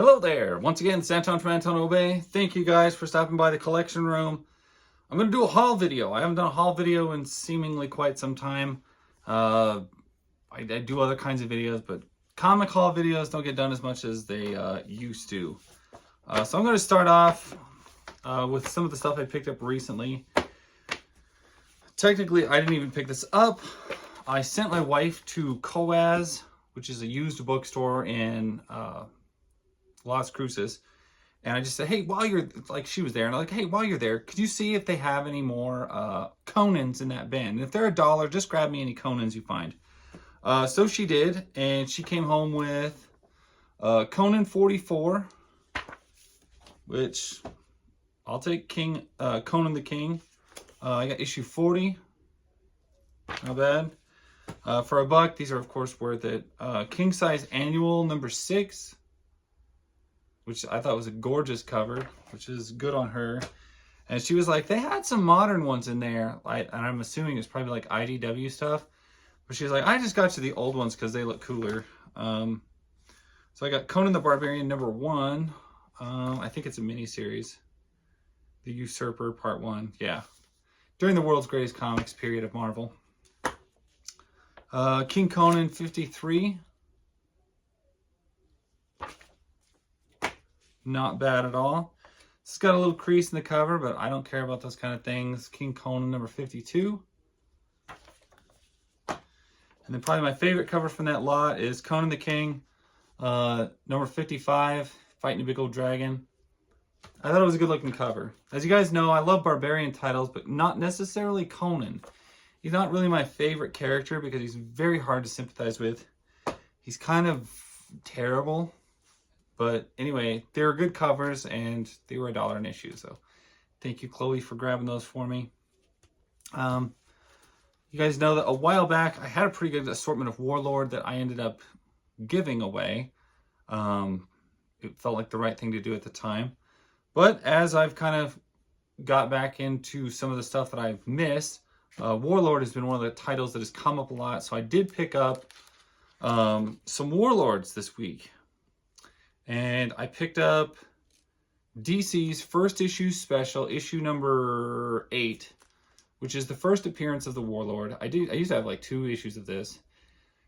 Hello there. Once again, it's Anton from Anton Obey. Thank you guys for stopping by the collection room. I'm going to do a haul video. I haven't done a haul video in seemingly quite some time. I do other kinds of videos, but comic haul videos don't get done as much as they used to. So I'm going to start off with some of the stuff I picked up recently. Technically, I didn't even pick this up. I sent my wife to Coaz, which is a used bookstore in Las Cruces, and I just said, hey, while you're, like, she was there, and I'm like, hey, while you're there, could you see if they have any more Conans in that bin? And if they're $1, just grab me any Conans you find. So she did, and she came home with Conan 44, which I'll take Conan the King. I got issue 40, not bad. For $1, these are of course worth it. King Size Annual number 6, which I thought was a gorgeous cover, which is good on her. And she was like, they had some modern ones in there, and I'm assuming it's probably like IDW stuff. But she's like, I just got you the old ones because they look cooler. So I got Conan the Barbarian number 1. I think it's a mini-series. The Usurper Part 1, yeah. During the world's greatest comics period of Marvel. King Conan 53. Not bad at all. It's got a little crease in the cover, but I don't care about those kind of things. King Conan number 52. And then probably my favorite cover from that lot is Conan the King, number 55, fighting a big old dragon. I thought it was a good looking cover. As you guys know, I love Barbarian titles, but not necessarily Conan. He's not really my favorite character because he's very hard to sympathize with. He's kind of terrible. But anyway, they were good covers and they were $1 an issue. So thank you, Chloe, for grabbing those for me. You guys know that a while back, I had a pretty good assortment of Warlord that I ended up giving away. It felt like the right thing to do at the time. But as I've kind of got back into some of the stuff that I've missed, Warlord has been one of the titles that has come up a lot. So I did pick up some Warlords this week. And I picked up DC's first issue special, issue number 8, which is the first appearance of the Warlord. I used to have like 2 issues of this.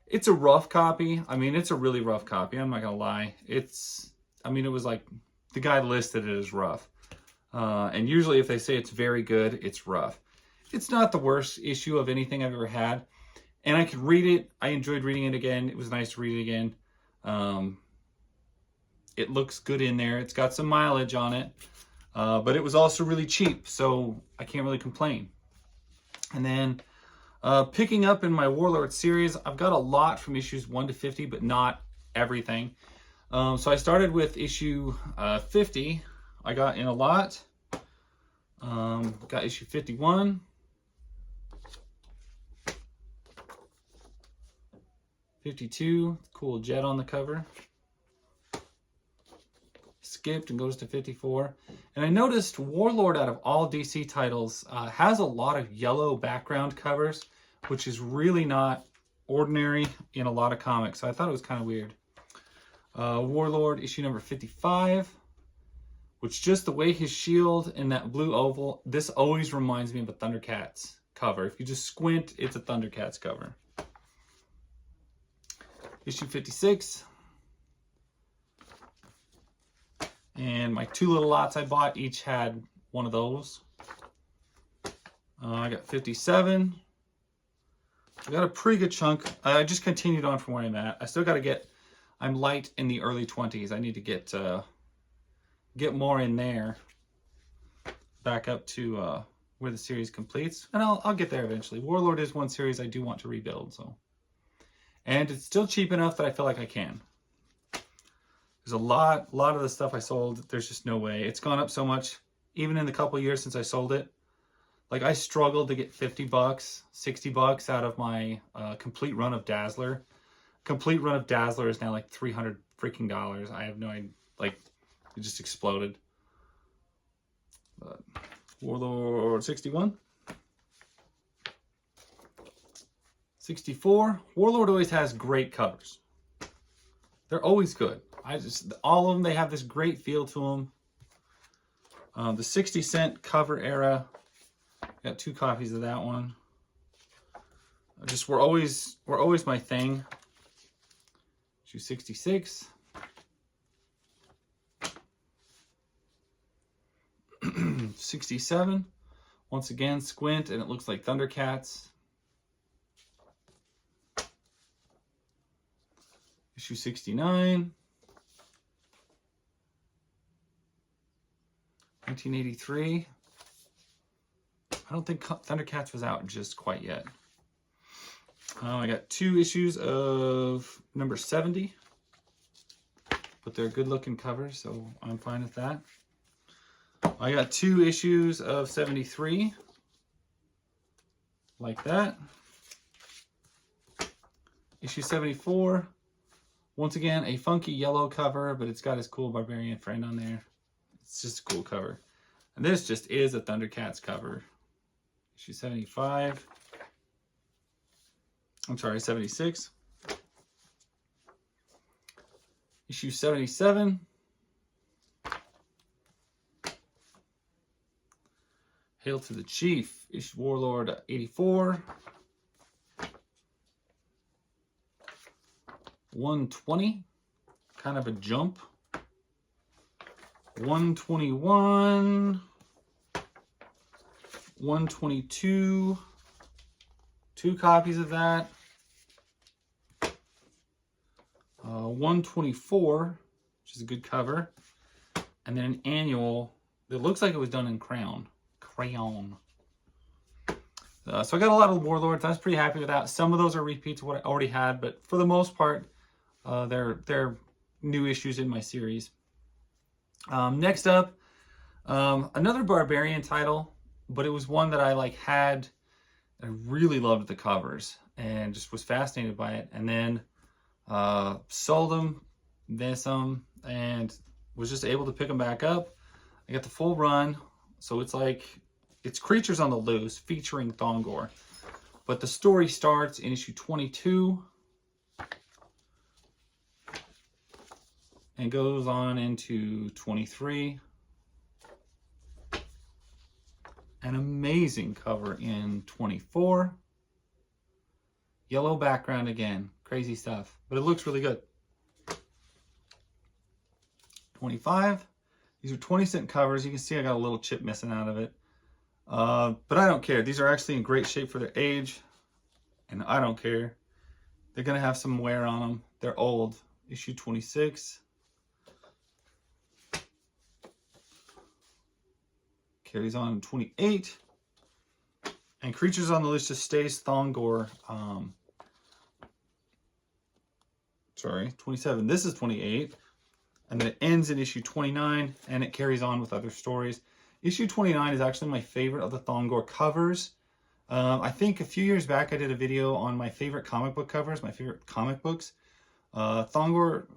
It's a rough copy. I mean, it's a really rough copy. I'm not going to lie. It was like the guy listed it as rough. And usually if they say it's very good, it's rough. It's not the worst issue of anything I've ever had. And I could read it. I enjoyed reading it again. It was nice to read it again. It looks good in there. It's got some mileage on it. But it was also really cheap, so I can't really complain. And then picking up in my Warlord series, I've got a lot from issues 1 to 50, but not everything. So I started with issue 50. I got in a lot. Got issue 51. 52, cool jet on the cover. Skipped and goes to 54. And I noticed Warlord, out of all DC titles, has a lot of yellow background covers, which is really not ordinary in a lot of comics. So I thought it was kind of weird. Warlord issue number 55, which just the way his shield and that blue oval, this always reminds me of a Thundercats cover. If you just squint, it's a Thundercats cover. Issue 56. And my 2 little lots I bought each had one of those. I got 57. I got a pretty good chunk. I just continued on from where I'm at. I still got to get, I'm light in the early 20s. I need to get more in there. Back up to where the series completes. And I'll get there eventually. Warlord is one series I do want to rebuild. And it's still cheap enough that I feel like I can. There's a lot of the stuff I sold, there's just no way. It's gone up so much, even in the couple years since I sold it. Like, I struggled to get $50, $60 out of my complete run of Dazzler. Complete run of Dazzler is now like $300 freaking dollars. I have no idea, like, it just exploded. But Warlord 61. 64. Warlord always has great covers. They're always good. all of them, they have this great feel to them. The 60-cent cover era, got 2 copies of that one. Just were always my thing. Issue 66. 67. Once again, squint and it looks like Thundercats. Issue 69. 1983. I don't think Thundercats was out just quite yet. I got 2 issues of number 70. But they're good looking covers, so I'm fine with that. I got 2 issues of 73. Like that. Issue 74. Once again, a funky yellow cover, but it's got his cool barbarian friend on there. It's just a cool cover. And this just is a Thundercats cover. Issue 75. I'm sorry, 76. Issue 77. Hail to the Chief. Issue Warlord 84. 120. Kind of a jump. 121. 122. 2 copies of that. 124, which is a good cover. And then an annual that looks like it was done in crayon. So I got a lot of Warlords. I was pretty happy with that. Some of those are repeats of what I already had, but for the most part, they're new issues in my series. Next up, another Barbarian title, but it was one that I had. I really loved the covers and just was fascinated by it. And then sold them, then some, and was just able to pick them back up. I got the full run, so it's Creatures on the Loose featuring Thongor. But the story starts in issue 22 and goes on into 23. An amazing cover in 24. Yellow background again. Crazy stuff. But it looks really good. 25. These are 20-cent covers. You can see I got a little chip missing out of it. But I don't care. These are actually in great shape for their age. And I don't care. They're going to have some wear on them. They're old. Issue 26. Carries on 28. And Creatures on the Loose just stays Thongor. Sorry, 27. This is 28. And then it ends in issue 29. And it carries on with other stories. Issue 29 is actually my favorite of the Thongor covers. I think a few years back I did a video on my favorite comic book covers, my favorite comic books. Thongor,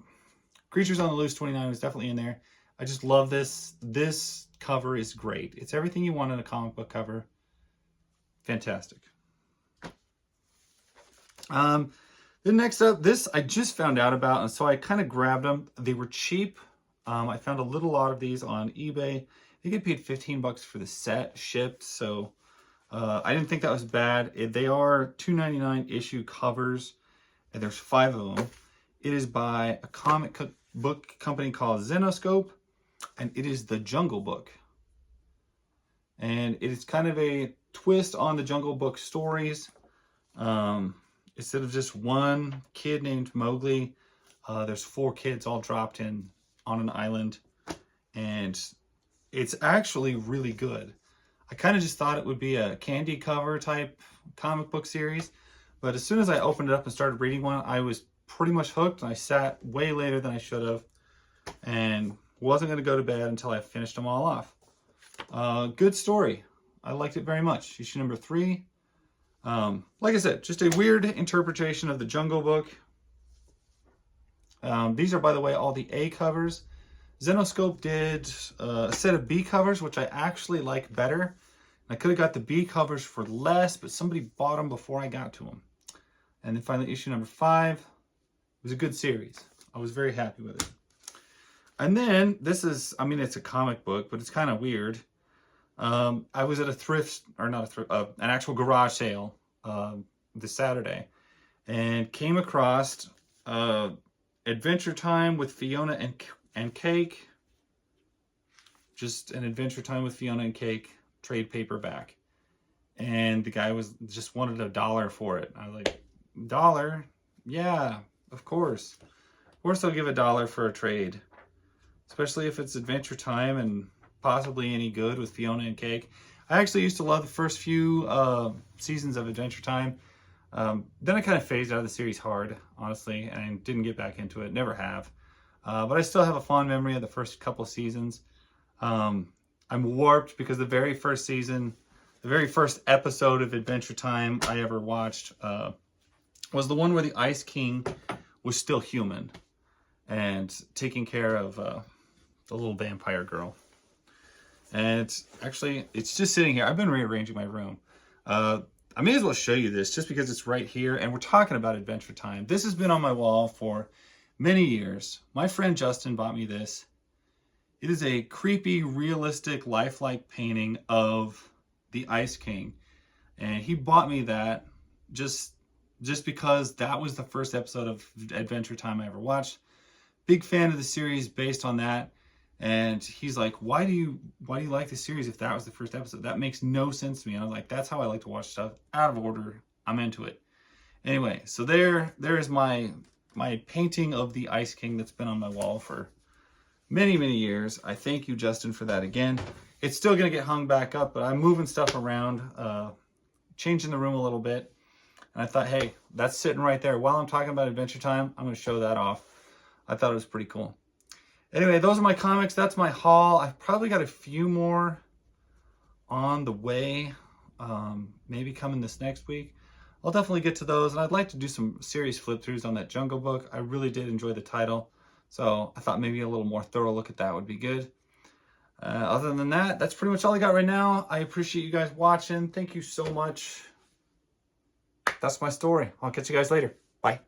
Creatures on the Loose 29 was definitely in there. I just love this. This cover is great. It's everything you want in a comic book cover. Fantastic. Then next up, this I just found out about, and so I kind of grabbed them. They were cheap. I found a little lot of these on eBay. I think I paid $15 for the set shipped, so I didn't think that was bad. They are $2.99 issue covers, and there's 5 of them. It is by a comic book company called Zenoscope, and it is the Jungle Book. And it is kind of a twist on the Jungle Book stories. Instead of just one kid named Mowgli, there's 4 kids all dropped in on an island, and it's actually really good. I kind of just thought it would be a candy cover type comic book series, but as soon as I opened it up and started reading one, I was pretty much hooked, and I sat way later than I should have, and wasn't going to go to bed until I finished them all off. Good story. I liked it very much. Issue number 3. Like I said, just a weird interpretation of the Jungle Book. These are, by the way, all the A covers. Zenoscope did a set of B covers, which I actually like better. I could have got the B covers for less, but somebody bought them before I got to them. And then finally, issue number 5. It was a good series. I was very happy with it. And then this is, I mean, it's a comic book, but it's kind of weird. I was at a thrift, or not a thrift, an actual garage sale this Saturday, and came across Adventure Time with Fiona and Cake. Just an Adventure Time with Fiona and Cake trade paperback. And the guy was just wanted $1 for it. I was like, $1? Yeah, of course. Of course I'll give $1 for a trade. Especially if it's Adventure Time and possibly any good with Fiona and Cake. I actually used to love the first few seasons of Adventure Time. Then I kind of phased out of the series hard, honestly, and didn't get back into it. Never have. But I still have a fond memory of the first couple of seasons. I'm warped because the very first season, the very first episode of Adventure Time I ever watched was the one where the Ice King was still human and taking care of the little vampire girl. And it's just sitting here. I've been rearranging my room. I may as well show you this just because it's right here and we're talking about Adventure Time. This has been on my wall for many years. My friend Justin bought me this. It is a creepy, realistic, lifelike painting of the Ice King. And he bought me that just because that was the first episode of Adventure Time I ever watched. Big fan of the series based on that. And he's like, why do you like the series if that was the first episode? That makes no sense to me. And I'm like, that's how I like to watch stuff, out of order. I'm into it. Anyway, so there is my painting of the Ice King that's been on my wall for many, many years. I thank you, Justin, for that again. It's still going to get hung back up, but I'm moving stuff around, changing the room a little bit. And I thought, hey, that's sitting right there. While I'm talking about Adventure Time, I'm going to show that off. I thought it was pretty cool. Anyway, those are my comics. That's my haul. I've probably got a few more on the way, maybe coming this next week. I'll definitely get to those. And I'd like to do some series flip-throughs on that Jungle Book. I really did enjoy the title. So I thought maybe a little more thorough look at that would be good. Other than that, that's pretty much all I got right now. I appreciate you guys watching. Thank you so much. That's my story. I'll catch you guys later. Bye.